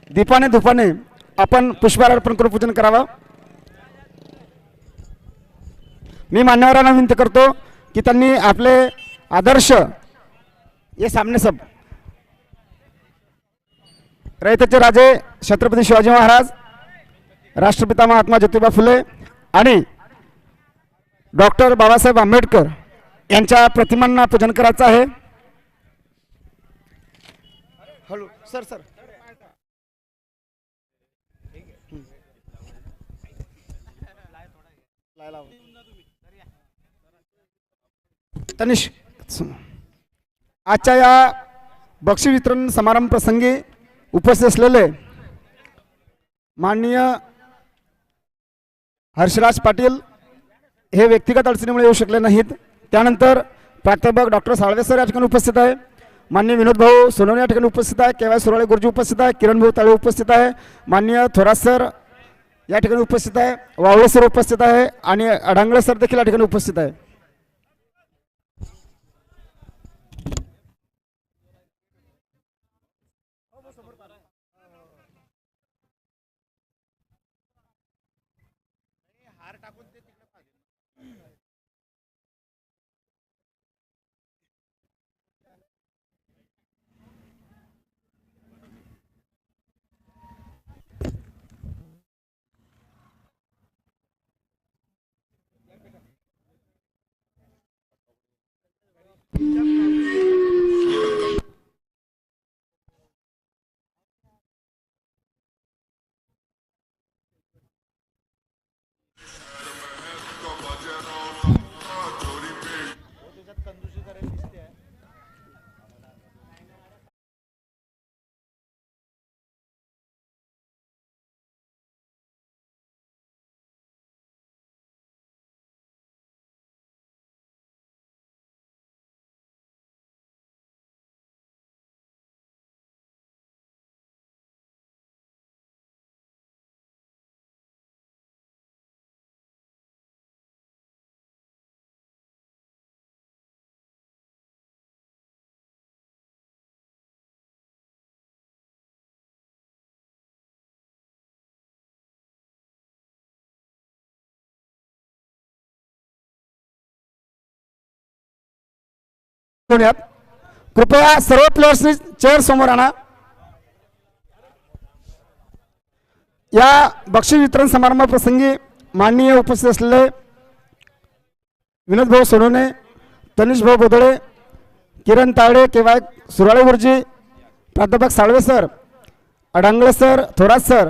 दीपाने धुपाने आपण पुष्पहार अर्पण करून पूजन करावं। मी मान्यवरांना विनंती करतो की त्यांनी आपले आदर्श ये सामने सब रयतेचे राजे छत्रपती शिवाजी महाराज, राष्ट्रपिता महात्मा ज्योतिबा फुले आणि डॉक्टर बाबासाहेब आंबेडकर यांच्या प्रतिमांना पूजन करायचं आहे। हॅलो सर सर तनिष, आजच्या या बक्षीस वितरण समारंभ प्रसंगी उपस्थित असलेले माननीय हर्षराज पाटील हे व्यक्तिगत अडचणीमुळे येऊ शकले नाहीत। त्यानंतर प्राध्यापक डॉक्टर साळवे सर या ठिकाणी उपस्थित आहे, माननीय विनोद भाऊ सोनवणे या ठिकाणी उपस्थित आहे, के वाय सुराळे गुरुजी उपस्थित आहे, किरण भाऊ ताळे उपस्थित आहे, माननीय थोरात सर या ठिकाणी उपस्थित आहे, वावळे सर उपस्थित आहे आणि अडांगळे सर देखील या ठिकाणी उपस्थित आहे। कृपया सर्व प्लेयर्सनी चेअर समोर आणा। या बक्षीस वितरण समारंभ प्रसंगी माननीय उपस्थित असलेले विनोद भाऊ सोनवणे, तनिष भाऊ बोधळे, किरण ताळे, के वाय सुराळे गुरुजी, प्राध्यापक Salve sir, Adangale sir, Thorat sir,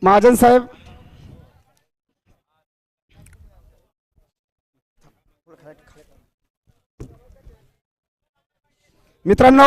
Mahajan साहेब, मित्रांनो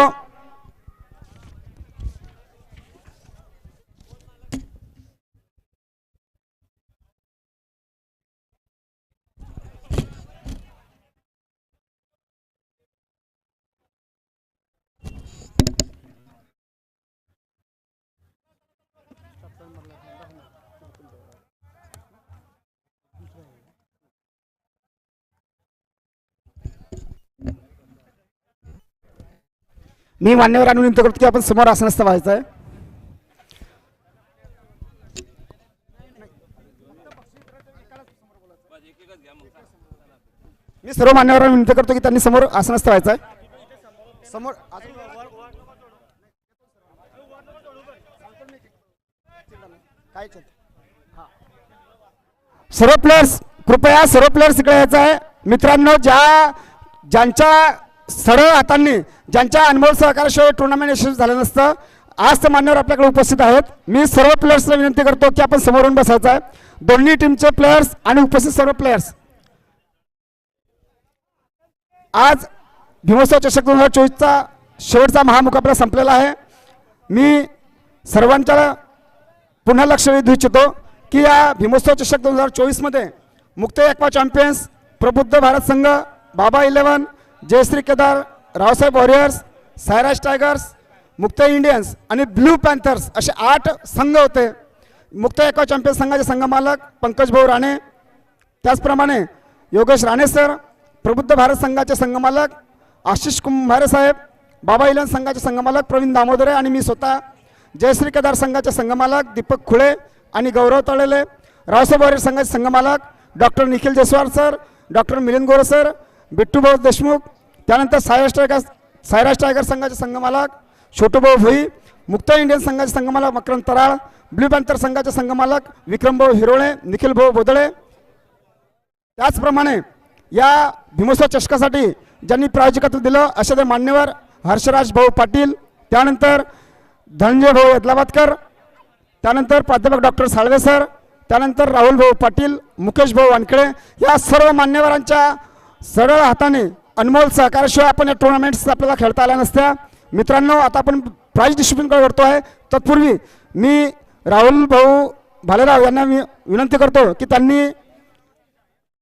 मी मान्यवरांना विनंती करतो की आपण समोर आसनस्थ व्हायचं आहे। मी सर्व मान्यवरांना विनंती करतो की त्यांनी समोर आसनस्थ व्हायचं आहे। समोर सर्व प्लेयर्स, कृपया सर्व प्लेयर्स इकडे यायचं आहे। मित्रांनो, ज्यांच्या सरळ हातांनी, ज्यांच्या अनमोल सहकार्याशिवाय टुर्नामेंट यशस्वी झालं नसतं, आज तर मान्यवर आपल्याकडे उपस्थित आहेत। मी सर्व प्लेयर्सला विनंती करतो की आपण समोरून बसायचं आहे, दोन्ही टीमचे प्लेयर्स आणि उपस्थित सर्व प्लेयर्स। आज भीमोत्सव चषक 2024चा शेवटचा महामुकाबला संपलेला आहे। मी सर्वांच्या पुन्हा लक्ष वेधू इच्छितो की या भीमोत्सव चषक 2024 मध्ये मुक्त एक्वा चॅम्पियन्स, प्रबुद्ध भारत संघ, बाबा 11, जयश्री केदार, रावसाहेब वॉरियर्स, सायराज टायगर्स, मुक्त इंडियन्स आणि ब्लू पॅन्थर्स असे 8 संघ होते। मुक्त एक्वा चॅम्पियन्स संघाचे संघमालक पंकज भाऊ राणे, त्याचप्रमाणे योगेश राणे सर, प्रबुद्ध भारत संघाचे संघमालक आशिष कुंभारे साहेब, बाबा 11 संघाचे संघमालक प्रवीण दामोदरे आणि मी स्वतः जयश्री केदार संघाचे संघमालक दीपक खुळे आणि गौरव तळेले, रावसाहेब वारे संघाचे संघमालक doctor Nikhil Jaiswal sir, doctor Milind Gore sir, बिट्टूभाऊ देशमुख, त्यानंतर सायराज टायगर संघाचे संघमालक छोटूभाऊ भोई, मुक्ता इंडियन संघाचे संघमालक मकरंद तराळ, ब्ल्यू पॅन्थर संघाचे संघमालक विक्रमभाऊ हिरोळे, निखिलभाऊ बोदळे. त्याचप्रमाणे या भीमोत्सव चषकासाठी ज्यांनी प्रायोजकत्व दिलं असे ते मान्यवर हर्षराज भाऊ पाटील, त्यानंतर धनंजय भाऊ यदलाबादकर, त्यानंतर प्राध्यापक डॉक्टर साळवे सर, त्यानंतर राहुल भाऊ पाटील, मुकेश भाऊ वानखेडे, या सर्व मान्यवरांच्या सरळ हाताने अनमोल सहकार्याशिवाय आपण या टुर्नामेंट्स आपल्याला खेळता आल्या नसत्या. मित्रांनो, आता आपण प्राइज डिस्ट्रीब्युशनकडे वळतो आहे. तत्पूर्वी मी राहुल भाऊ भालेराव यांना मी विनंती करतो की त्यांनी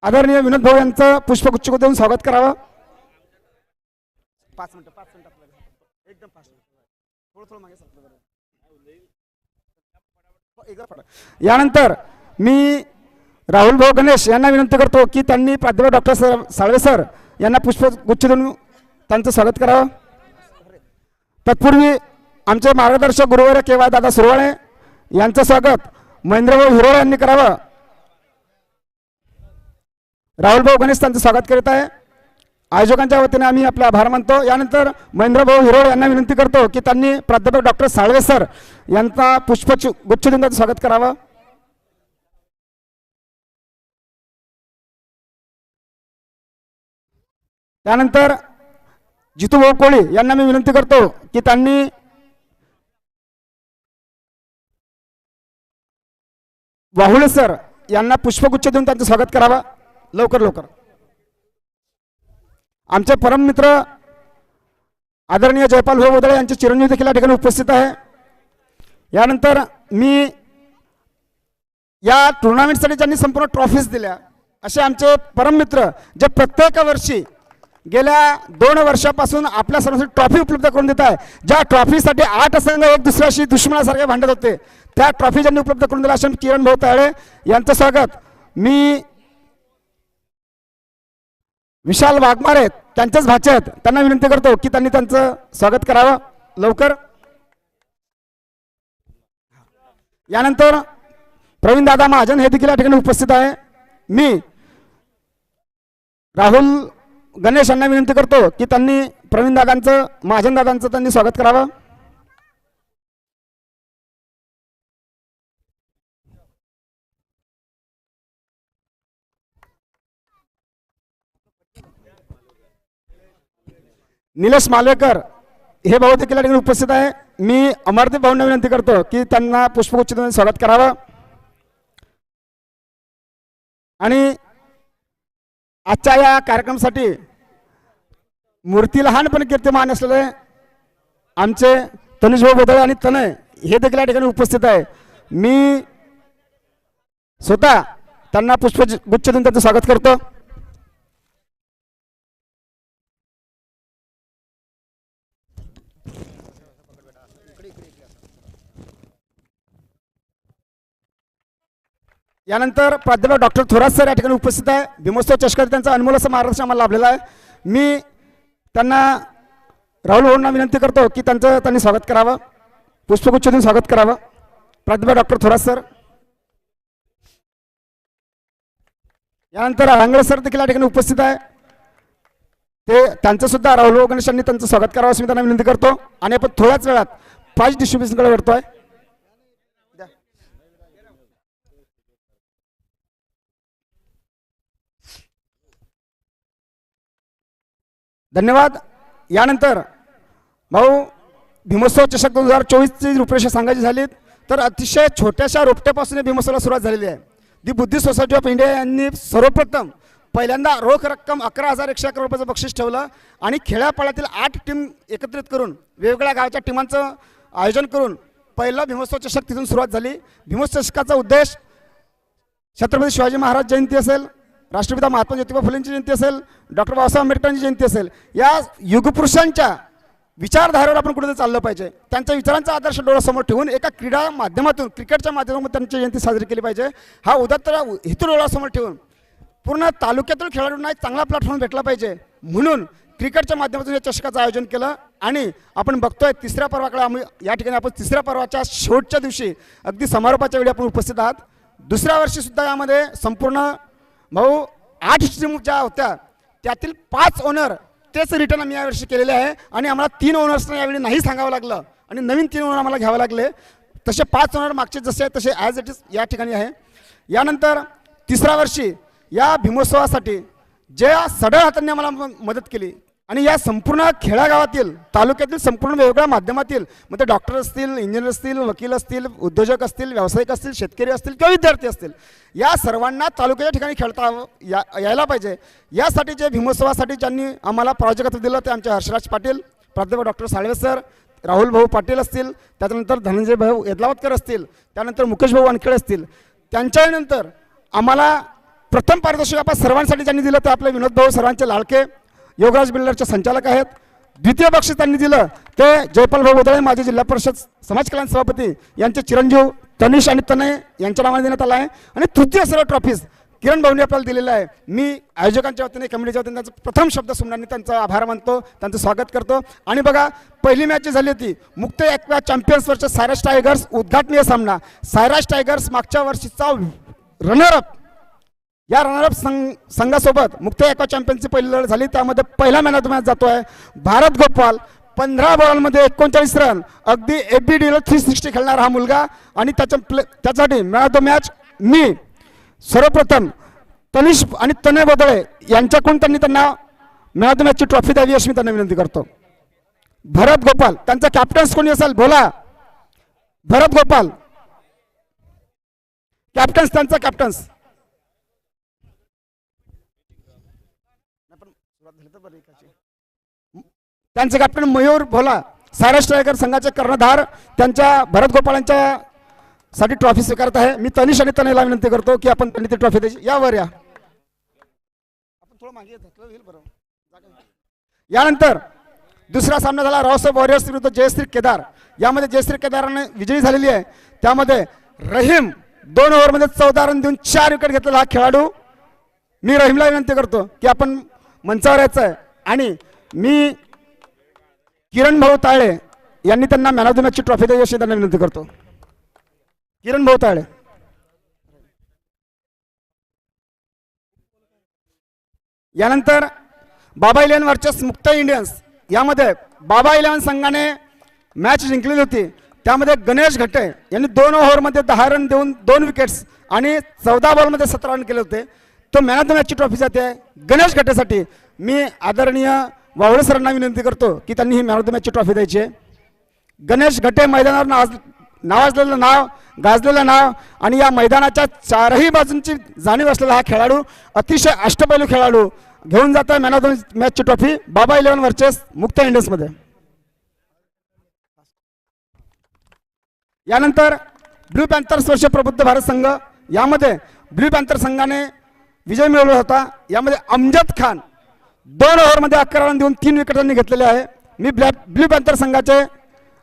आदरणीय विनोद भाऊ यांचं पुष्पगुच्छ देऊन स्वागत करावं. 5 मिनिटं एकदम फास्ट, थोडं मागे यानंतर मी राहुल भाऊ गणेश यांना विनंती करतो की त्यांनी प्राध्यापक डॉक्टर साळवे सर यांना पुष्पगुच्छ देऊन त्यांचं स्वागत करावं. तत्पूर्वी आमचे मार्गदर्शक गुरुवार केवाय दादा सुरवाळे यांचं स्वागत महेंद्रभाऊ हिरोळे यांनी करावं. राहुल भाऊ गणेश त्यांचं स्वागत करीत आहे. आयोजकांच्या वतीने आम्ही आपला आभार मानतो. यानंतर महेंद्रभाऊ हिरोळे यांना विनंती करतो की त्यांनी प्राध्यापक डॉक्टर साळवे सर यांचा पुष्पगुच्छ देऊन त्यांचं स्वागत करावं. त्यानंतर जितूभाऊ कोळी यांना मी विनंती करतो की त्यांनी वाहुळे सर यांना पुष्पगुच्छ देऊन त्यांचं स्वागत करावं लवकर लवकर. आमचे परम मित्र आदरणीय जयपाल भाऊ बोदळे यांचे चिरंजीव देखील या ठिकाणी उपस्थित आहे. यानंतर मी या टुर्नामेंटसाठी ज्यांनी संपूर्ण ट्रॉफीज दिल्या असे आमचे परम मित्र जे प्रत्येक वर्षी गेल्या 2 वर्षापासून आपल्या सर्वांसाठी ट्रॉफी उपलब्ध करून देत आहे. ज्या ट्रॉफीसाठी 8 संघ एक दुसऱ्याशी दुश्मनासारखे भांडत होते त्या ट्रॉफी ज्यांनी उपलब्ध करून दिल्या असे किरण भाऊ ताळे यांचं स्वागत मी विशाल वाघमारे त्यांचेच भाचे आहेत त्यांना विनंती करतो की त्यांनी त्यांचं स्वागत करावं लवकर. यानंतर प्रवीण दादा महाजन हे देखील या ठिकाणी उपस्थित आहे. मी राहुल गणेश यांना विनंती करतो की त्यांनी प्रवीण दादांचं महाजन दादांचं त्यांनी स्वागत करावं. निलेश मालवेकर हे भाऊ देखील या ठिकाणी उपस्थित आहे. मी अमरदीप भाऊंना विनंती करतो की त्यांना पुष्पगुच्छ देऊन स्वागत करावं. आणि आजच्या या कार्यक्रमासाठी मूर्ती लहानपणी कीर्तिमान असलेले आमचे तनुजभाऊ बोदळे आणि तनय हे देखील या ठिकाणी उपस्थित आहे. मी स्वतः त्यांना पुष्पगुच्छ देऊन त्यांचं स्वागत करतो. यानंतर प्राध्यापक डॉक्टर थोरात सर या ठिकाणी उपस्थित आहे. भीमोत्सव चषकात त्यांचा अनमोल असं मार्गदर्शन आम्हाला लाभलेलं आहे. मी त्यांना राहुल भाऊंना विनंती करतो की त्यांनी स्वागत करावं पुष्पगुच्छ देऊन स्वागत करावं. प्राध्यापक डॉक्टर थोरात सर. यानंतर रांगळे सर देखील या ठिकाणी उपस्थित आहे. त्यांचं सुद्धा राहुल भाऊ गणेश यांनी त्यांचं स्वागत करावं असं मी त्यांना विनंती करतो. आणि आपण थोड्याच वेळात प्राइज डिस्ट्रीब्युशनकडे वळतोय. धन्यवाद. यानंतर भाऊ भीमोत्सव चषक 2024ची रूपरेषा सांगायची झाली तर अतिशय छोट्याशा रोपट्यापासून भीमोत्सवाला सुरुवात झालेली आहे. दी बुद्धिस्ट सोसायटी ऑफ इंडिया यांनी सर्वप्रथम पहिल्यांदा रोख रक्कम 11,111 रुपयाचं बक्षीस ठेवलं आणि खेड्यापाड्यातील 8 टीम एकत्रित करून वेगवेगळ्या गावाच्या टीमांचं आयोजन करून पहिला भीमोत्सव चषक तिथून सुरुवात झाली. भीमोत्सव चषकाचा उद्देश छत्रपती शिवाजी महाराज जयंती असेल, राष्ट्रपिता महात्मा ज्योतिबा फुलेंची जयंती असेल, डॉक्टर बाबासाहेब आंबेडकरांची जयंती असेल, या युगपुरुषांच्या विचारधारेवर आपण कुठे चाललं पाहिजे. त्यांच्या विचारांचा आदर्श डोळ्यासमोर ठेवून एका क्रीडा माध्यमातून क्रिकेटच्या माध्यमातून त्यांची जयंती साजरी केली पाहिजे. हा उदात्त हेतू डोळ्यासमोर ठेवून पूर्ण तालुक्यातील खेळाडूंना एक चांगला प्लॅटफॉर्म भेटला पाहिजे म्हणून क्रिकेटच्या माध्यमातून या चषकाचं आयोजन केलं. आणि आपण बघतोय तिसऱ्या पर्वाकडे आम्ही या ठिकाणी आपण तिसऱ्या पर्वाच्या शेवटच्या दिवशी अगदी समारोपाच्या वेळी आपण उपस्थित आहात. दुसऱ्या वर्षीसुद्धा यामध्ये संपूर्ण भाऊ 8 टीम ज्या होत्या त्यातील 5 ओनर तेच रिटर्न आम्ही यावर्षी केलेले आहे आणि आम्हाला 3 ओनर्सना यावेळी नाही सांगावं लागलं आणि नवीन 3 ओनर आम्हाला घ्यावे लागले. तसे 5 ओनर मागचे जसे आहे तसे ॲज इट इज या ठिकाणी आहे. यानंतर तिसऱ्या वर्षी या भीमोत्सवासाठी ज्या सढळ हातांनी आम्हाला मदत केली आणि या संपूर्ण खेड्यागावातील तालुक्यातील संपूर्ण वेगवेगळ्या माध्यमातील मग ते डॉक्टर असतील, इंजिनियर असतील, वकील असतील, उद्योजक असतील, व्यावसायिक असतील, शेतकरी असतील किंवा विद्यार्थी असतील, या सर्वांना तालुक्याच्या ठिकाणी खेळता यायला पाहिजे. यासाठी जे भीमोत्सवासाठी ज्यांनी आम्हाला प्रायोजकत्व दिलं ते आमचे हर्षराज पाटील, प्राध्यापक डॉक्टर साळवे सर, राहुल भाऊ पाटील असतील, त्याच्यानंतर धनंजय भाऊ येदलावतकर असतील, त्यानंतर मुकेश भाऊ वानखेडे असतील. त्यांच्यानंतर आम्हाला प्रथम पारितोषिक आपण सर्वांसाठी ज्यांनी दिलं ते आपले विनोद भाऊ सर्वांचे लाडके योगराज बिल्डरचे संचालक आहेत. द्वितीय बक्षीस त्यांनी दिलं ते जयपाल भाऊ उदळे माजी जिल्हा परिषद समाज कल्याण सभापती यांचे चिरंजीव तनिष आणि तनय यांच्या नावाने देण्यात आला आहे. आणि तृतीय सर्व ट्रॉफीज किरण भाऊंनी आपल्याला दिलेला आहे. मी आयोजकांच्या वतीने कमिटीच्या वतीने त्यांचा प्रथम शब्द सुमनांनी त्यांचा आभार मानतो, त्यांचं स्वागत करतो. आणि बघा पहिली मॅच जी झाली होती Mukt aqua champions versus Sairaj tigers उद्घाटनीय सामना. सायराज टायगर्स मागच्या वर्षीचा रनरअप, या रनरअप संघासोबत मुक्त ॲक्वा चॅम्पियनची पहिली लढत झाली. त्यामध्ये पहिला मॅन ऑफ द मॅच जातो आहे भारत गोपाल. 15 बॉलमध्ये 39 रन, अगदी FBDला 360 खेळणारा हा मुलगा. आणि त्याच्यासाठी मॅन ऑफ द मॅच मी सर्वप्रथम तनिष आणि तनय बोदळे यांच्याकडून त्यांना मॅन ऑफ द मॅचची ट्रॉफी द्यावी अशी मी त्यांना विनंती करतो. भरत गोपाल, त्यांचा कॅप्टन्स कोणी असेल बोला. भरत गोपाल कॅप्टन्स, त्यांचा कॅप्टन्स. त्यांचे कॅप्टन मयूर भोला, सायराज टायगर संघाचे कर्णधार, त्यांच्या भरत गोपाळांच्या साठी ट्रॉफी स्वीकारत आहे. मी तनिष आणि तनयला विनंती करतो की आपण त्यांनी ती ट्रॉफी द्यायची. यावर या आपण थोडं मागे होईल बरोबर. यानंतर दुसरा सामना झाला रावसाहेब वॉरियर्स विरुद्ध जयश्री केदार. यामध्ये जयश्री केदारने विजयी झालेली आहे. त्यामध्ये रहीम 2 ओव्हरमध्ये 14 रन देऊन 4 विकेट घेतलेला हा खेळाडू. मी रहीमला विनंती करतो की आपण मंचावर यायचं आहे. आणि मी किरण भाऊ ताळे यांनी त्यांना मॅन ऑफ द मॅचची ट्रॉफी द्यावी अशी त्यांना विनंती करतो. किरण भाऊ ताळे. यानंतर बाबा 11 वर्सेस मुक्त इंडियन्स. यामध्ये बाबा 11 संघाने मॅच जिंकलेली होती. त्यामध्ये गणेश घटे यांनी 2 ओव्हरमध्ये 10 रन देऊन 2 विकेट्स आणि 14 बॉलमध्ये 17 रन केले होते. तो मॅन ऑफ द मॅचची ट्रॉफी जाते गणेश घटेसाठी. मी आदरणीय वावळे सरांना विनंती करतो की त्यांनी ही मॅन ऑफ द मॅचची ट्रॉफी द्यायची आहे. गणेश घटे मैदानावर नावाजलेलं नाव, गाजलेलं नाव आणि या मैदानाच्या चारही बाजूंची जाणीव असलेला हा खेळाडू, अतिशय अष्टपैलू खेळाडू घेऊन जात आहे मॅन ऑफ द मॅचची ट्रॉफी बाबा 11 वर्सेस मुक्त इंडियन्समध्ये. यानंतर ब्लू पॅन्थर्स वर्सेस प्रबुद्ध भारत संघ. यामध्ये ब्लू पॅन्थर संघाने विजय मिळवला होता. यामध्ये अमजद खान 2 ओव्हरमध्ये 11 रन देऊन 3 विकेटांनी घेतलेले आहे. मी ब्लू पॅन्थर संघाचे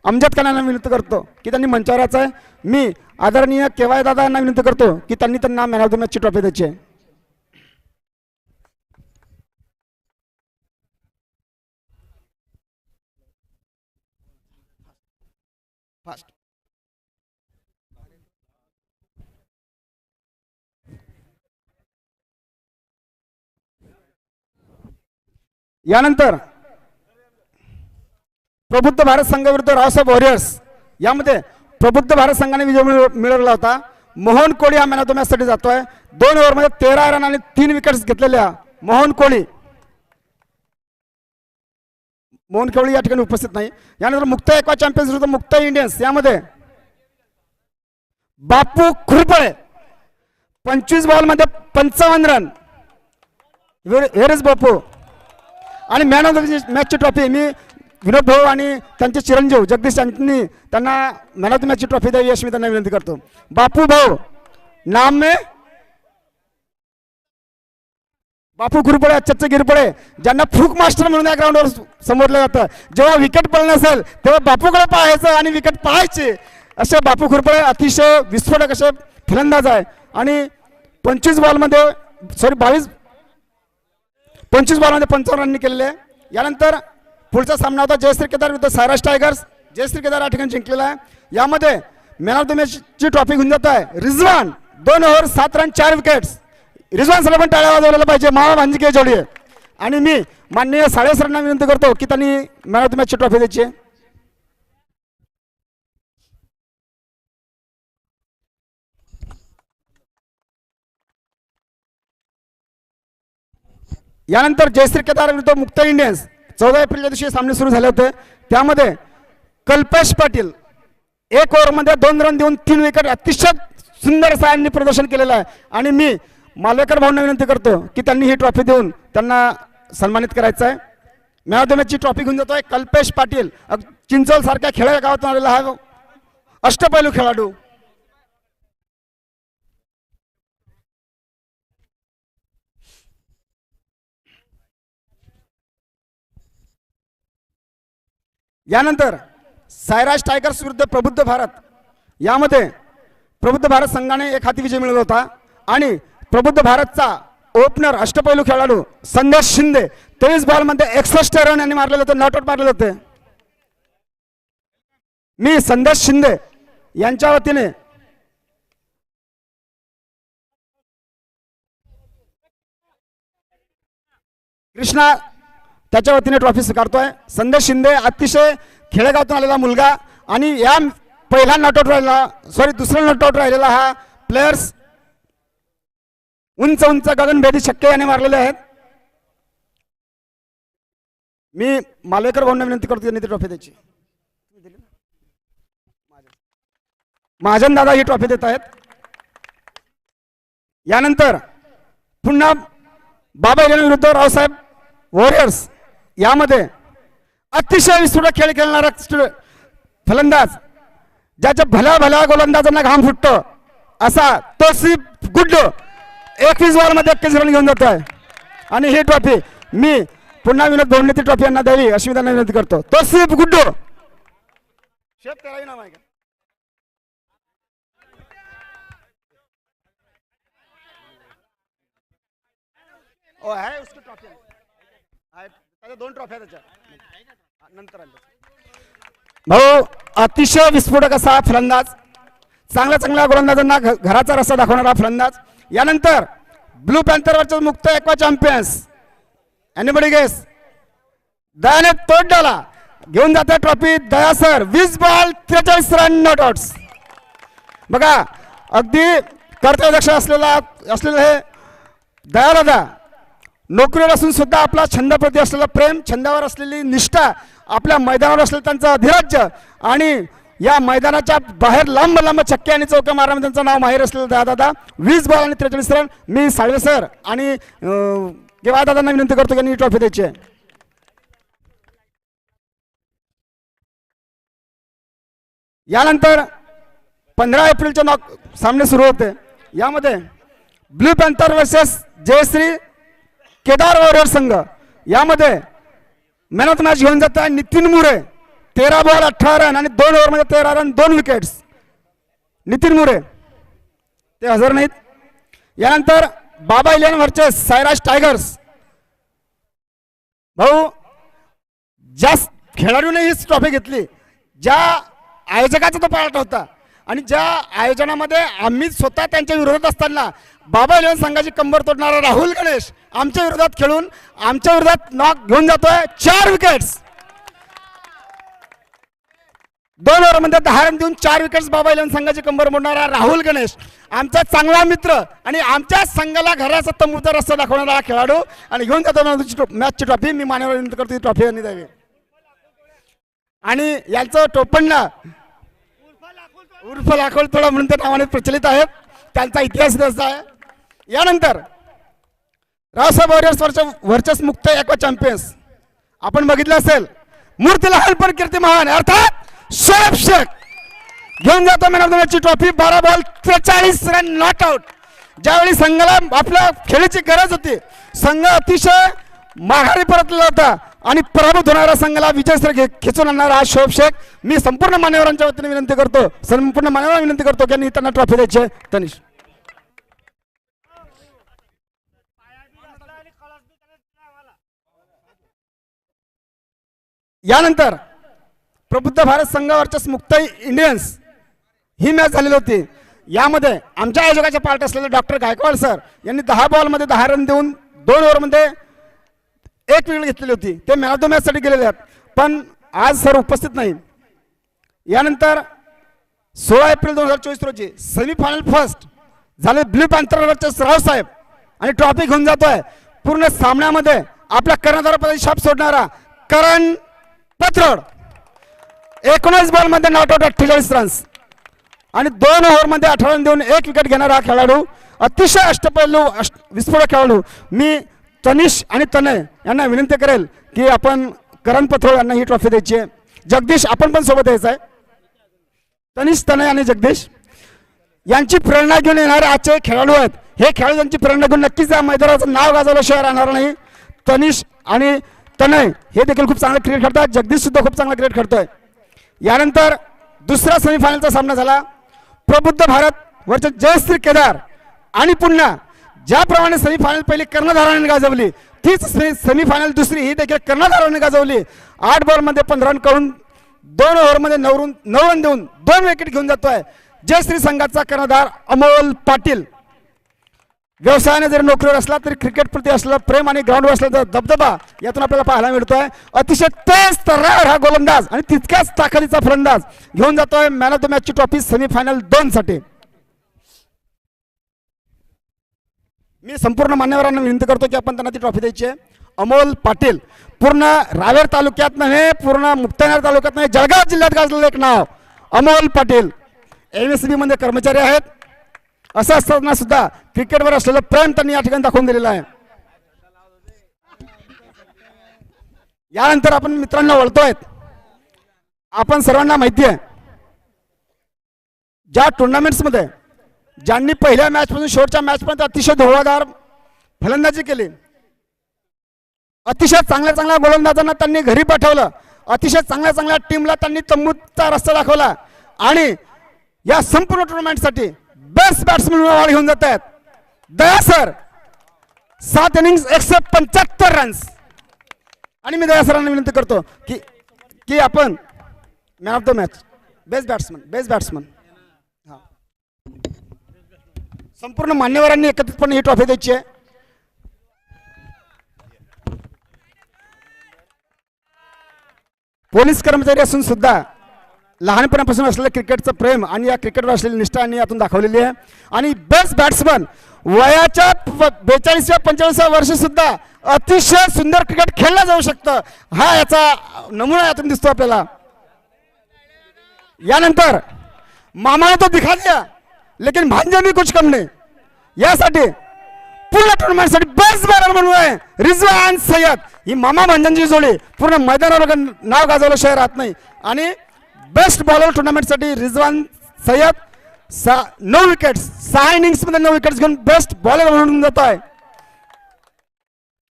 अमजद खान यांना विनंती करतो की त्यांनी मंचावर यायचं आहे. मी आदरणीय केवाय दादा यांना विनंती करतो की त्यांना मॅन ऑफ द मॅचची ट्रॉफी द्यायची आहे. फास्ट. यानंतर प्रबुद्ध भारत संघ विरुद्ध रावसाहेब वॉरियर्स. यामध्ये प्रबुद्ध भारत संघाने विजय मिळवला होता. मोहन कोळी हा मॅन ऑफ द मॅच साठी जातोय. 2 ओव्हरमध्ये 13 रन आणि 3 विकेट्स घेतलेल्या मोहन कोळी या ठिकाणी उपस्थित नाही. यानंतर मुक्त ॲक्वा चॅम्पियन्स विरुद्ध मुक्त इंडियन्स. यामध्ये बापू खुरपळे 25 बॉलमध्ये 55 रन. व्हेर इज बापू. आणि मॅन ऑफ द मॅचची ट्रॉफी मी विनोद भाऊ आणि त्यांचे चिरंजीव जगदीश यांनी त्यांना मॅन ऑफ द मॅचची ट्रॉफी द्यावी अशी मी त्यांना विनंती करतो. बापू भाऊ नाम में बापू गुरुपळे, अच्छे गिरपळे, ज्यांना फ्रूक मास्टर म्हणून या ग्राउंडवर समोरलं जातं. जेव्हा विकेट पडलं नसेल तेव्हा बापूकडे पाहायचं आणि विकेट पाहायचे. असे बापू गुरुपळे अतिशय विस्फोटक असे फलंदाज आहे. आणि 25 बॉलमध्ये 55 रननी केलेले आहे. यानंतर पुढचा सामना होता जयश्री केदार विरुद्ध सायराज टायगर्स. जयश्री केदार या ठिकाणी जिंकलेला आहे. यामध्ये मॅन ऑफ द मॅचची ट्रॉफी घेऊन जात आहे Rizwan. 2 over 7 run 4 wickets. Rizwan sir पण टाळ्या वाजवलेल्या पाहिजे. मामा भांजिके जोडी आहे. आणि मी माननीय साळे सरांना विनंती करतो की त्यांनी मॅन ऑफ द मॅचची ट्रॉफी द्यायची आहे. यानंतर जयश्री केदार विरुद्ध मुक्त इंडियन्स 14 एप्रिलच्या दिवशी सामने सुरू झाले होते. त्यामध्ये कल्पेश पाटील 1 ओव्हरमध्ये 2 रन देऊन 3 विकेट अतिशय सुंदर असं यांनी प्रदर्शन केलेलं आहे. आणि मी मालवेकर भाऊंना विनंती करतो की त्यांनी ही ट्रॉफी देऊन त्यांना सन्मानित करायचं आहे. मॅन ऑफ द मॅचची ट्रॉफी घेऊन जातोय कल्पेश पाटील. चिंचोल सारख्या खेड्या गावातून आलेला हा अष्टपैलू खेळाडू. यानंतर सायराज टायगर्स विरुद्ध प्रबुद्ध भारत. यामध्ये प्रबुद्ध भारत संघाने 1 हाती विजय मिळवला होता. आणि प्रबुद्ध भारतचा ओपनर अष्टपैलू खेळाडू संदेश शिंदे 23 बॉलमध्ये 61 रन यांनी मारलेले होते. नॉट आउट मारलेले होते. मी संदेश शिंदे यांच्या वतीने कृष्णा त्याच्या वतीने ट्रॉफी स्वीकारतोय. संदेश शिंदे अतिशय खेडेगावातून आलेला मुलगा आणि या पहिला नॉटआउट राहिला दुसरा नॉटआउट राहिलेला हा प्लेयर्स उंच उंच गगनभेदी छक्के याने मारलेले आहेत. मी मालवेकर भाऊंना विनंती करतो त्यांनी ती ट्रॉफी द्यायची. महाजन दादा ही ट्रॉफी देत आहेत. यानंतर पुन्हा बाबा इलेवन विरुद्ध रावसाहेब वॉरियर्स. यामध्ये अतिशय विस्फोटक खेळ खेळणारा फलंदाज ज्याच्या भल्या भल्या गोलंदाजांना घाम फुटतो असा तोसिफ गुड्डू 21 बॉलमध्ये 21 रन घेऊन जात आहे. आणि ही ट्रॉफी मी पुन्हा विनोद भाऊंनी ती ट्रॉफी यांना द्यावी अशी मी त्यांना विनंती करतो. तोसिफ गुड्डू शेफ तेराही नाव आहे का? ओ आहे उसकी ट्रॉफी आहे. 2 ट्रॉफ्या त्याच्या नंतर भाऊ अतिशय विस्फोटक असा फलंदाज चांगल्या चांगल्या गोलंदाजांना घराचा रस्ता दाखवणारा फलंदाज. यानंतर ब्लू पॅन्थरवरचे मुक्त एक्वा चॅम्पियन्स एनीबडी गेस दयाने तोड डाला घेऊन जाते trophy. Daya sir 20 ball 43 run not outs. बघा अगदी कर्तव्यदक्ष असलेले हे दयादादा नोकरीवर असून सुद्धा आपला छंदाप्रती असलेला प्रेम, छंदावर असलेली निष्ठा, आपल्या मैदानावर असलेलं त्यांचं अधिराज्य आणि या मैदानाच्या बाहेर लांब लांब छक्के आणि चौक्या मारण्यामध्ये त्यांचं नाव माहीर असलेलं दयादादा 20 बॉल आणि 43 रन. मी साळवे सर आणि केवाय दादांना विनंती करतो की ही ट्रॉफी द्यायची आहे. यानंतर 15 एप्रिलचे सामने सुरू होते. यामध्ये blue panther versus Jayshree Kedar warrior संघ. यामध्ये मॅन ऑफ द मॅच घेऊन जात आहे नितीन मुरे 13 बॉल 18 रन आणि 2 ओव्हरमध्ये 13 रन 2 विकेट्स. नितीन मुरे ते हजर नाहीत. यानंतर बाबा इलेवन वर्सेस सायराज टायगर्स. भाऊ ज्या खेळाडूने ही ट्रॉफी घेतली ज्या आयोजकाचा तो पार्ट होता आणि ज्या आयोजनामध्ये आम्ही स्वतः त्यांच्या विरोधात असताना बाबा इलेवन संघाची कंबर तोडणारा राहुल गणेश आमच्या विरोधात खेळून आमच्या विरोधात नॉक घेऊन जातोय 4 विकेट्स. 2 ओव्हरमध्ये 10 रन देऊन 4 विकेट्स बाबा इलेवन संघाची कंबर मोडणारा राहुल गणेश आमचा चांगला मित्र आणि आमच्या संघाला घराचा तंबूचा रस्ता दाखवणारा हा खेळाडू आणि घेऊन जातो मॅचची ट्रॉफी. मी मान्यवर विनंती करतो ट्रॉफी यांनी द्यावी. आणि यांचं टोपणला उर्फ लाखोल थोडा म्हणून त्या नावाने प्रचलित आहेत. त्यांचा इतिहास त्याचा आहे. यानंतर रावसाहेब वॉरियर्स वर्चस मुक्त एक्वा चॅम्पियन्स आपण बघितलं असेल. मूर्तीलाल पण कीर्तिमान अर्थात शोएब शेख घेऊन जातो मॅन ऑफ द मॅचची trophy. 12 ball 43 run not out. ज्यावेळी संघाला आपल्या खेळीची गरज होती संघ अतिशय माघारी परतलेला होता आणि पराभूत होणाऱ्या संघाला विजयश्री खेचून आणणारा हा शोएब शेख. मी संपूर्ण मान्यवरांच्या वतीने विनंती करतो संपूर्ण मान्यवरांना विनंती करतो की त्यांना ट्रॉफी द्यायची आहे. तनिष यानंतर प्रबुद्ध भारत संघ वर्चस मुक्ताई इंडियन्स ही मॅच झालेली होती. यामध्ये आमच्या आयोजकाचे पार्ट असलेले डॉक्टर गायकवाड सर यांनी 10 बॉलमध्ये 10 रन देऊन 2 ओव्हरमध्ये 1 विकेट घेतलेली होती. ते मॅन ऑफ द मॅचसाठी गेलेले आहेत, पण आज सर उपस्थित नाही. यानंतर 16 एप्रिल 2024 रोजी सेमीफायनल फर्स्ट झाले ब्ल्यू पॅन्थर वर्सेस रावसाहेब आणि ट्रॉफी घेऊन जातोय. पूर्ण सामन्यामध्ये आपल्या कर्णधारपदाची छाप सोडणारा करण पत्रोड 19 बॉलमध्ये नॉट आउट 48 रन्स आणि 2 ओव्हरमध्ये 18 रन देऊन 1 विकेट घेणारा खेळाडू, अतिशय अष्टपैलू विस्फोटक खेळाडू. मी तनिष आणि तनय यांना विनंती करेल की आपण करण पत्रोड यांना ही ट्रॉफी द्यायची आहे. जगदीश आपण पण सोबत यायचं आहे. तनिष, तनय आणि जगदीश यांची प्रेरणा घेऊन येणारे आजचे खेळाडू आहेत. हे खेळाडू यांची प्रेरणा घेऊन नक्कीच या मैदानाचं नाव गाजवल्याशिवाय राहणार नाही. तनिष आणि तनय हे देखील खूप चांगलं क्रिकेट खेळतात. जगदीश सुद्धा खूप चांगला क्रिकेट खेळतोय. यानंतर दुसरा सेमीफायनलचा सामना झाला प्रबुद्ध भारत वर्सेस जयश्री केदार आणि पुन्हा ज्याप्रमाणे सेमीफायनल पहिली कर्णधाराने गाजवली तीच सेमीफायनल दुसरी ही देखील कर्णधाराने गाजवली. 8 बॉलमध्ये 15 रन करून 2 ओव्हरमध्ये 9 रन देऊन 2 विकेट घेऊन जातोय जयश्री संघाचा कर्णधार अमोल पाटील. व्यवसायाने जरी नोकरीवर असला तरी क्रिकेट प्रती असलेलं प्रेम आणि ग्राउंडवर असलेला दबदबा यातून आपल्याला पाहायला मिळतोय. अतिशय तेज तर्रार हा गोलंदाज आणि तितक्याच ताकदीचा फलंदाज घेऊन जातोय मॅन ऑफ द मॅचची ट्रॉफी सेमीफायनल 2 साठी. मी संपूर्ण मान्यवरांना विनंती करतो की आपण त्यांना ती ट्रॉफी द्यायची आहे. अमोल पाटील पूर्ण रावेर तालुक्यात नव्हे, पूर्ण मुक्ताईनगर तालुक्यात नाही, जळगाव जिल्ह्यात गाजलेलं एक नाव अमोल पाटील. MSB मध्ये कर्मचारी आहेत. असं असताना सुद्धा क्रिकेटवर असलेलं प्रेम त्यांनी या ठिकाणी दाखवून दिलेलं आहे. यानंतर आपण मित्रांना वळतोय. आपण सर्वांना माहिती आहे ज्या टुर्नामेंट्समध्ये ज्यांनी पहिल्या मॅचपासून शेवटच्या मॅचपर्यंत अतिशय धुवाधार फलंदाजी केली, अतिशय चांगल्या चांगल्या गोलंदाजांना त्यांनी घरी पाठवलं, अतिशय चांगल्या चांगल्या टीमला त्यांनी तंबूचा रस्ता दाखवला आणि या संपूर्ण टुर्नामेंटसाठी बेस्ट बॅट्समन अवॉर्ड घेऊन जात आहेत दया सर. 7 innings 175 runs. आणि मी दया सरांना विनंती करतो की आपण man of the match, best batsman संपूर्ण मान्यवरांनी एकत्रितपणे ही ट्रॉफी द्यायची आहे. पोलीस कर्मचारी असून सुद्धा लहानपणापासून असलेलं क्रिकेटचं प्रेम आणि या क्रिकेटवर असलेली निष्ठा यांनी यातून दाखवलेली आहे. आणि बेस्ट बॅट्समन वयाच्या 42व्या 45व्या वर्षी सुद्धा अतिशय सुंदर क्रिकेट खेळलं जाऊ शकतं हा याचा नमुना यातून दिसतो आपल्याला. यानंतर मामाने तो दिखा दिया लेकिन भांजे भी कुछ कम नहीं. यासाठी पूर्ण टुर्नामेंटसाठी बेस्ट बॉलर म्हणून आहे रिजवान सय्यद. ही मामा भांजांची जोडी पूर्ण मैदानावर नाव गाजवल्याशिवाय राहत नाही. आणि बेस्ट बॉलर टुर्नामेंटसाठी रिजवान सय्यद 9 विकेट्स 6 इनिंग्समध्ये 9 विकेट्स घेऊन बेस्ट बॉलर म्हणून जातो आहे.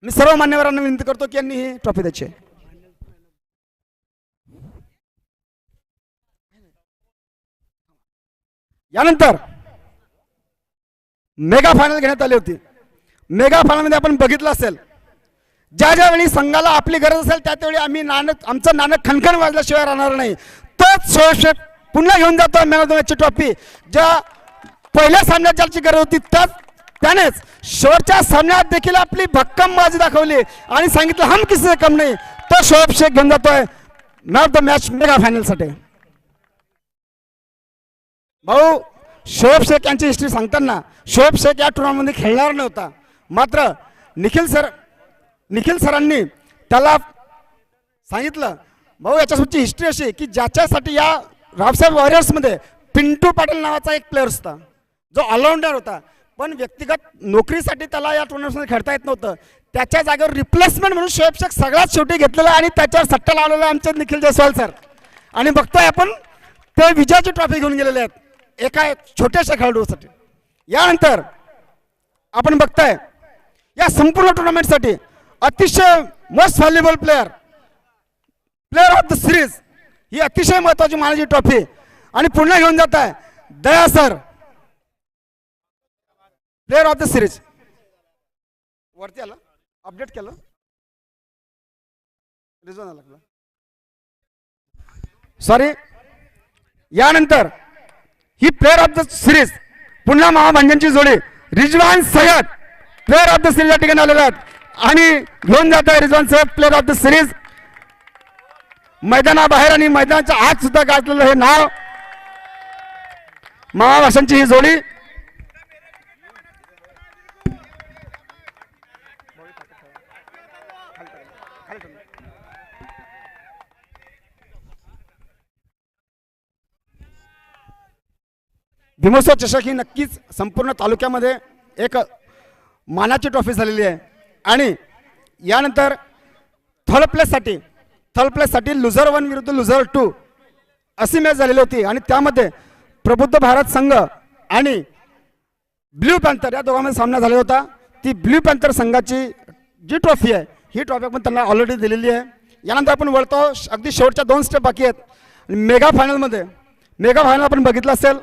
मी सर्व मान्यवरांना विनंती करतो की यांनी ही ट्रॉफी द्यायची आहे. यानंतर मेगा फायनल घेण्यात आली होती. मेगा फायनलमध्ये आपण बघितलं असेल ज्या ज्यावेळी संघाला आपली गरज असेल त्यावेळी आम्ही आमचं नाणं खणखण वाजल्याशिवाय राहणार नाही. तोच शोएब पुन्हा घेऊन जातो मॅन ऑफ द मॅचची ट्रॉफी. ज्या पहिल्या सामन्यात ज्याची गरज होती त्यानेच शेवटच्या सामन्यात देखील आपली भक्कम बाजी दाखवली आणि सांगितलं हम किसी से कम नाही. तो शोएब शेख घेऊन जातोय man of the match mega फायनलसाठी. भाऊ शोएब शेख यांची हिस्ट्री सांगताना शोएब शेख या टुर्नामेंटमध्ये खेळणार नव्हता, मात्र निखिल सरांनी त्याला सांगितलं भाऊ याच्यासोबतची हिस्ट्री अशी की ज्याच्यासाठी या रावसाहेब वॉरियर्समध्ये पिंटू पाटील नावाचा एक प्लेअर होता जो ऑलराऊंडर होता, पण व्यक्तिगत नोकरीसाठी त्याला या टुर्नामेंटमध्ये खेळता येत नव्हतं. त्याच्या जागेवर रिप्लेसमेंट म्हणून शोएब शेख सगळ्यात शेवटी घेतलेला आणि त्याच्यावर सट्टा लावलेला आमचे निखिल जयस्वाल सर. आणि बघतोय आपण ते विजयाची ट्रॉफी घेऊन गेलेले आहेत एका छोट्याशा खेळाडूसाठी. यानंतर आपण बघताय या संपूर्ण टुर्नामेंटसाठी अतिशय most valuable player of the series ही अतिशय महत्वाची मानाची ट्रॉफी आणि पुन्हा घेऊन जात आहे Daya sir player of the series. वरती आलं अपडेट केलं रिझॉन लागलं. सॉरी, यानंतर ही प्लेअर ऑफ द सिरीज पुन्हा महाभांड्यांची जोडी Rizwan Sayyed player of the series या ठिकाणी आलेले आहेत आणि घेऊन जात आहे Rizwan Sayyed player of the series. मैदानाबाहेर आणि मैदानाच्या आत सुद्धा गाजलेलं हे नाव महाभाषांची ही जोडी. भीमोत्सव चषक ही नक्कीच संपूर्ण तालुक्यामध्ये एक मानाची ट्रॉफी झालेली आहे आणि यानंतर थर्ड प्लेससाठी लुझर 1 विरुद्ध लुझर 2 अशी मॅच झालेली होती आणि त्यामध्ये प्रबुद्ध भारत संघ आणि ब्ल्यू पॅन्थर या दोघांमध्ये सामना झाला होता. ती ब्ल्यू पॅन्थर संघाची जी ट्रॉफी आहे ही ट्रॉफी आपण त्यांना ऑलरेडी दिलेली आहे. यानंतर आपण वळतो अगदी शेवटच्या 2 स्टेप बाकी आहेत. मेगा फायनल आपण बघितलं असेल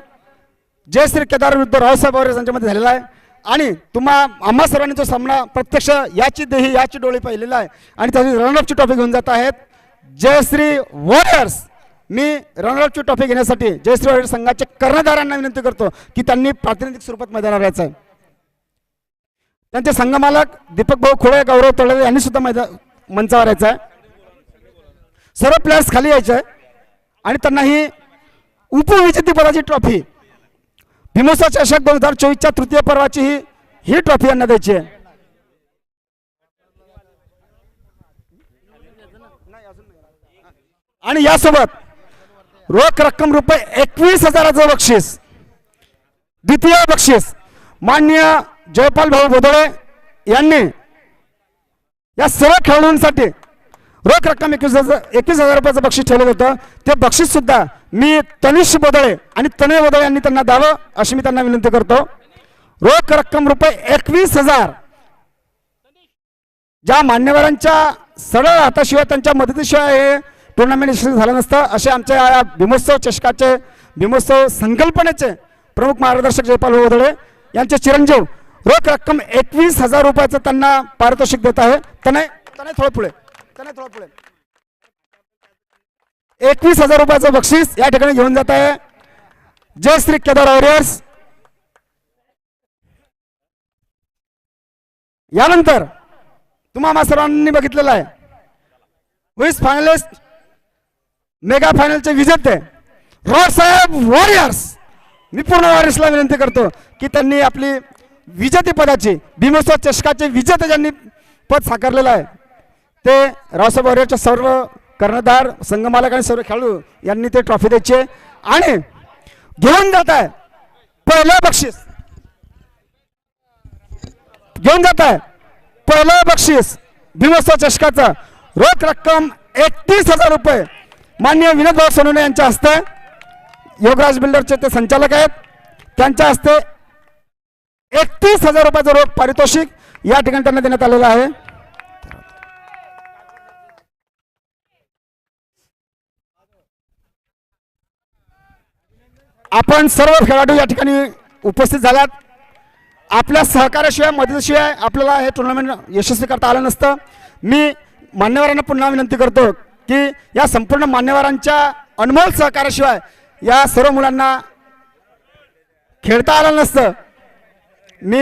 जय श्री केदार विरुद्ध रावसाहेब वॉरियर्स यांच्यामध्ये झालेला आहे आणि आम्हा सर्वांनी तो सामना प्रत्यक्ष याची देही याची डोळी पाहिलेला आहे आणि त्याची रनरअपची ट्रॉफी घेऊन जात आहेत जयश्री वॉरियर्स. मी रनरअपची ट्रॉफी घेण्यासाठी जयश्री वॉरियर्स संघाच्या कर्णधारांना विनंती करतो की त्यांनी प्रातिनिधिक स्वरूपात मैदानावर यायचं आहे. त्यांचे संघमालक दीपक भाऊ खोळे, गौरव तळेले यांनी सुद्धा मंचावर यायचं आहे. सर्व प्लेयर्स खाली यायचे आहे आणि त्यांना ही उपविजेतेपदाची ट्रॉफी भीमोत्सव चषक 2024च्या तृतीय पर्वाची ही ट्रॉफी यांना द्यायची आहे. आणि यासोबत रोख रक्कम रुपये 21,000चं बक्षीस. द्वितीय बक्षीस माननीय जयपाल भाऊ बोधळे यांनी या सर्व खेळाडूंसाठी रोख रक्कम 21,000 रुपयाचं बक्षीस ठेवलं होतं. ते बक्षीस सुद्धा मी तनिष बोधळे आणि तनय बोधळे यांनी त्यांना द्यावं अशी मी त्यांना विनंती करतो. रोख रक्कम रुपये 21,000 ज्या मान्यवरांच्या सरळ हाताशिवाय त्यांच्या मदतीशिवाय हे टुर्नामेंट यशस्वी झालं नसतं असे आमच्या या भीमोत्सव चषकाचे भीमोत्सव संकल्पनेचे प्रमुख मार्गदर्शक जयपाल बोधळे यांचे चिरंजीव रोख रक्कम 21,000 रुपयाचं त्यांना पारितोषिक देत आहे. तनय थोडं पुढे 21,000 रुपयाचं बक्षीस या ठिकाणी घेऊन जात आहे जय श्री केदार वॉरियर्स. यानंतर तुम्हाला सर्वांनी बघितलेलं आहे विस फायनलिस्ट मेगा फायनलचे विजेते रावसाहेब वॉरियर्स. मी पूर्ण वॉरियर्सला विनंती करतो की त्यांनी आपली विजेतेपदाची भीमोत्सव चषकाचे विजेते ज्यांनी पद साकारलेलं आहे ते रावसाहेब वॉरियर्सच्या सर्व कर्णधार संघमालक आणि सर्व खेळाडू यांनी ते ट्रॉफी द्यायची आणि घेऊन जात आहे पहिलं बक्षीस भीमोत्सव चषकाचं रोख रक्कम 31,000 रुपये माननीय विनोद भाऊ सोनवणे यांच्या हस्ते योगराज बिल्डरचे ते संचालक आहेत त्यांच्या हस्ते 31,000 रुपयाचं रोख पारितोषिक या ठिकाणी त्यांना देण्यात आलेलं आहे. आपण सर्व खेळाडू या ठिकाणी उपस्थित झालात. आपल्या सहकार्याशिवाय मदतीशिवाय आपल्याला हे टुर्नामेंट यशस्वी करता आलं नसतं. मी मान्यवरांना पुन्हा विनंती करतो की या संपूर्ण मान्यवरांच्या अनमोल सहकार्याशिवाय या सर्व मुलांना खेळता आलं नसतं. मी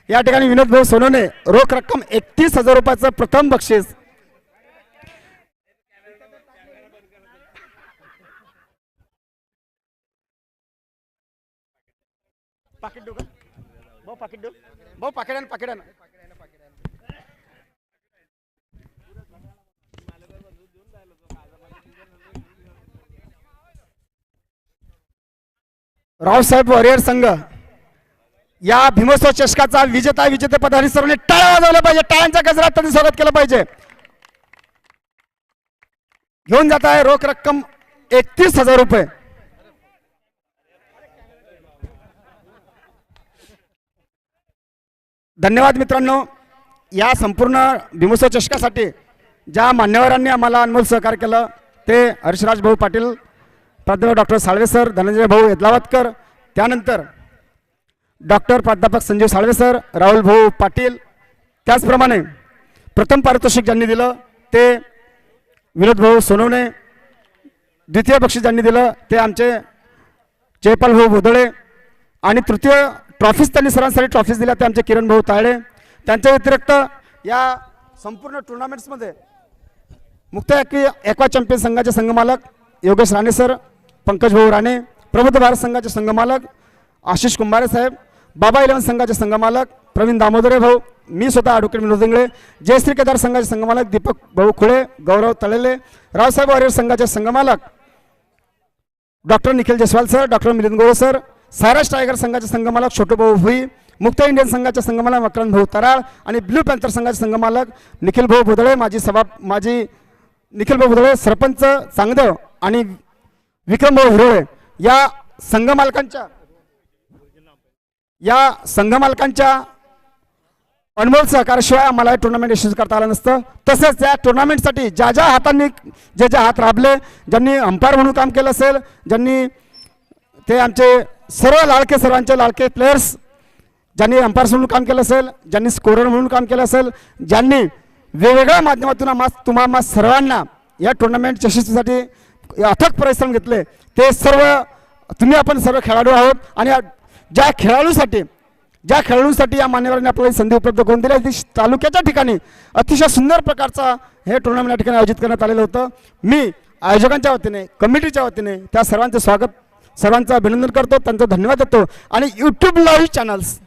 या ठिकाणी विनोद भाऊ सोनवणे रोख रक्कम 31,000 रुपयाचं प्रथम बक्षीस पाकिट देऊ का भाऊ? पाकिट देऊ भाऊ? पाकिट आण. रावसाहेब वॉरियर संघ या भीमोत्सव चषकाचा विजेतेपदाने सर्वांनी टाळ्या वाजवल्या पाहिजे. टाळ्यांच्या गजरात त्यांनी स्वागत केलं पाहिजे. घेऊन जात आहे रोख रक्कम 31,000 रुपये. धन्यवाद मित्रांनो. या संपूर्ण भीमोत्सव चषकासाठी ज्या मान्यवरांनी आम्हाला अनमोल सहकार्य केलं ते हर्षराज भाऊ पाटील, प्राध्यापक डॉक्टर साळवे सर, धनंजय भाऊ यदलावतकर, त्यानंतर डॉक्टर प्राध्यापक संजीव साळवे सर, राहुल भाऊ पाटील, त्याचप्रमाणे प्रथम पारितोषिक ज्यांनी दिलं ते विनोद भाऊ सोनवणे, द्वितीय बक्षीस ज्यांनी दिलं ते आमचे जयपाल भाऊ भोदळे आणि तृतीय ट्रॉफीज त्यांनी सर्वांसाठी ट्रॉफीज दिल्या ते आमचे किरण भाऊ तायडे. त्यांच्या व्यतिरिक्त या संपूर्ण टुर्नामेंट्समध्ये मुक्त ॲक्वा चॅम्पियन संघाचे संघमालक योगेश राणे सर, पंकज भाऊ राणे, प्रबुद्ध भारत संघाचे संघमालक आशिष कुंभारे साहेब, बाबा 11 संघाचे संघमालक प्रवीण दामोदरे भाऊ, मी स्वतः ॲडव्होकेट विनोद इंगळे, जयश्री केदार संघाचे संघमालक दीपक भाऊ खुळे, गौरव तळेले, रावसाहेब वॉरियर संघाचे संघमालक doctor Nikhil Jaiswal sir, doctor Milind Gole sir, Cyrus tiger संघाचे संघमालक छोटू भाऊ भुई, मुक्त इंडियन संघाचे संघमालक मकरंद भाऊ तराळ आणि ब्ल्यू पॅन्थर संघाचे संघमालक निखिल भाऊ भोदळे, माजी निखिल भाऊ भोदळे, सरपंच चांगदेव आणि विक्रम भाऊ हिरोळे या संघमालकांच्या अनमोल सहकार्याशिवाय आम्हाला हे टुर्नामेंट यशस्वी करता आलं नसतं. तसेच या टुर्नामेंटसाठी ज्या हातांनी जे हात राबले, ज्यांनी अंपायर म्हणून काम केलं असेल, ज्यांनी ते आमचे सर्वांचे लाडके प्लेयर्स ज्यांनी अंपायर्स म्हणून काम केलं असेल, ज्यांनी स्कोरर म्हणून काम केलं असेल, ज्यांनी वेगवेगळ्या माध्यमातून तुम्हा सर्वांना या टुर्नामेंट यशस्वीसाठी अथक परिश्रम घेतले, ते सर्व आपण सर्व खेळाडू आहोत. आणि ज्या खेळाडूंसाठी या मान्यवरांनी आपल्याला संधी उपलब्ध करून दिली, तालुक्याच्या ठिकाणी अतिशय सुंदर प्रकारचा हे टुर्नामेंट या ठिकाणी आयोजित करण्यात आलेलं होतं. मी आयोजकांच्या वतीने, कमिटीच्या वतीने त्या सर्वांचं सर्वांचं अभिनंदन करतो, त्यांचा धन्यवाद देतो. आणि यूट्यूब लाईव्ह चॅनल्स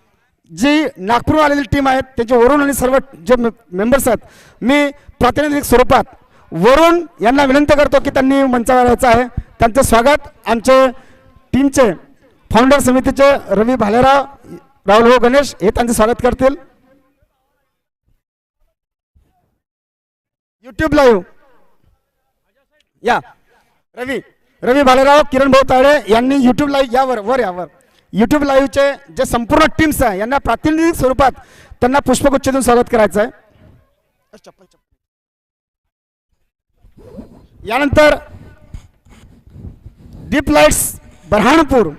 जी नागपूरहून आलेली टीम आहेत त्यांचे वरुण आणि सर्व जे मेंबर्स आहेत, मी प्रातिनिधिक स्वरूपात वरुण यांना विनंती करतो की त्यांनी मंचावर यायचं आहे. त्यांचं स्वागत आमचे टीमचे फाउंडर समितीचे रवी भालेराव, राहुल भाऊ गणेश हे त्यांचे स्वागत करतील. यूट्यूब लाईव्ह या रवी भालेराव, किरण भाऊ तायडे यांनी यूट्यूब लाईव्ह यावर यूट्यूब लाईव्हचे जे संपूर्ण टीम्स आहे यांना प्रातिनिधिक स्वरूपात त्यांना पुष्पगुच्छ देऊन स्वागत करायचं आहे. यानंतर डीप लाईट्स बऱ्हाणपूर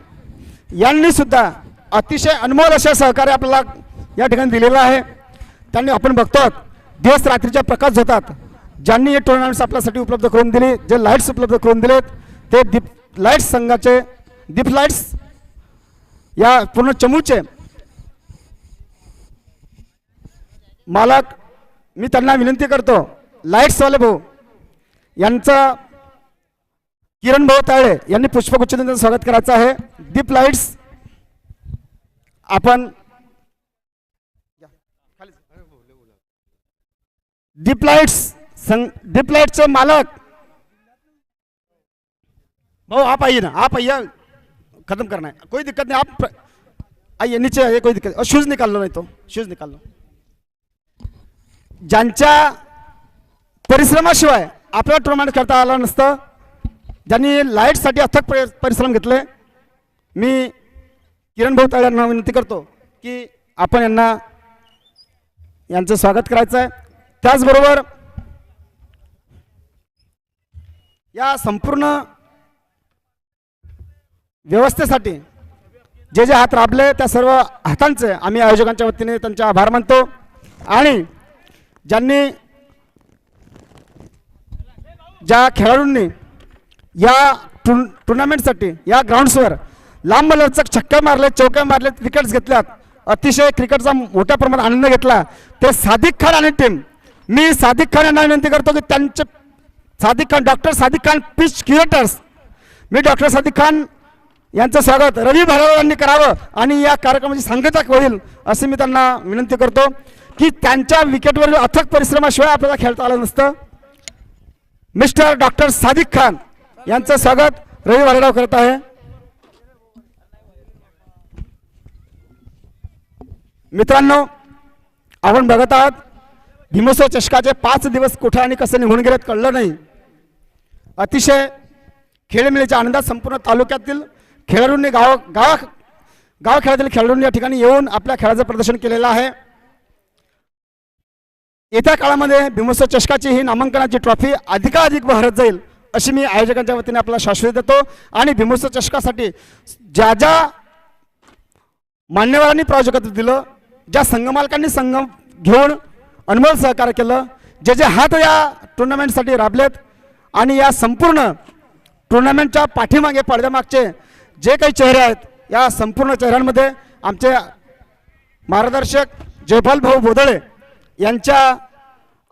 यांनी सुद्धा अतिशय अनमोल अशा सहकार्य आपल्याला या ठिकाणी दिलेलं आहे. त्यांनी आपण बघतो दिवस रात्रीच्या प्रकाश होतात, ज्यांनी हे टुर्नामेंट्स आपल्यासाठी उपलब्ध करून दिली, जे लाईट्स उपलब्ध करून दिलेत ते दीप लाईट्स संघाचे दीप लाईट्स या पूर्ण चमूचे मालक मी त्यांना विनंती करतो, लाईट्सवाले भाऊ यांचं किरण भाऊ तायडे यांनी पुष्पगुच्छ देऊन स्वागत करायचं आहे. दीप लाईट्स आपण डीप लाइट्सचे मालक भाऊ आप आइए ना, आप आइए, खत्म करना है, कोई दिक्कत नहीं, आप आइए नीचे आइए, कोई दिक्कत, शूज निकाल लो, नहीं तो शूज निकाल लो. ज्यांच्या परिश्रमाशिवाय आपल्याला टुर्नामेंट खेळता आलं नसतं, ज्यांनी लाईटसाठी अथक परिश्रम घेतले, मी किरण भाऊ तायडे यांना विनंती करतो की आपण यांचं स्वागत करायचं आहे. त्याचबरोबर या संपूर्ण व्यवस्थेसाठी जे हात राबले त्या सर्व हातांचे आम्ही आयोजकांच्या वतीने त्यांचे आभार मानतो. आणि ज्या खेळाडूंनी या टुर्नामेंटसाठी या ग्राउंड्सवर लांब लचक छक्के मारले, चौके मारले, विकेट्स घेतल्यात, अतिशय क्रिकेटचा मोठ्या प्रमाणात आनंद घेतला, ते सादिक खान आणि टीम, मी सादिक खान यांना विनंती करतो की त्यांचे doctor Sadiq Khan pitch curators, मी डॉक्टर सादिक खान यांचं स्वागत रवी भालेराव यांनी करावं आणि या कार्यक्रमाची सांगता होईल असे मी त्यांना विनंती करतो की त्यांच्या विकेटवरील अथक परिश्रमाशिवाय आपल्याला खेळता आलं नसतं. मिस्टर डॉक्टर सादिक खान यांचं स्वागत रवी भालेराव करत आहे. मित्रांनो, आपण बघत आहात भीमोत्सव चषकाचे 5 दिवस कुठे आणि कसे निघून गेलेत कळलं नाही. अतिशय खेळमेळीच्या आनंदात संपूर्ण तालुक्यातील खेळाडूंनी गाव खेळातील खेळाडूंनी या ठिकाणी येऊन आपल्या खेळाचं प्रदर्शन केलेलं आहे. येत्या काळामध्ये भीमोत्सव चषकाची ही नामांकनाची ट्रॉफी अधिकाधिक बहरत जाईल अशी मी आयोजकांच्या वतीने आपल्याला शाश्वती देतो. आणि भीमोत्सव चषकासाठी ज्या मान्यवरांनी प्रायोजकत्व दिलं, ज्या संघमालकांनी संघ घेऊन अनमोल सहकार्य केलं, जे हात या टुर्नामेंटसाठी राबलेत आणि या संपूर्ण टुर्नामेंटच्या पाठीमागे पडद्यामागचे जे काही चेहरे आहेत या संपूर्ण चेहऱ्यांमध्ये आमचे मार्गदर्शक जयपाल भाऊ बोदळे यांच्या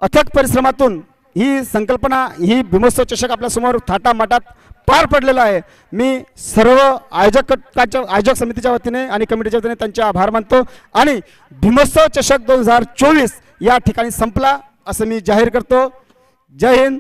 अथक परिश्रमातून ही संकल्पना ही भीमोत्सव चषक आपल्यासमोर थाटामाटात पार पडलेला आहे. मी सर्व आयोजक समितीच्या वतीने आणि कमिटीच्या वतीने त्यांचे आभार मानतो आणि भीमोत्सव चषक 2024 या ठिकाणी संपला असं मी जाहीर करतो. जय हिंद,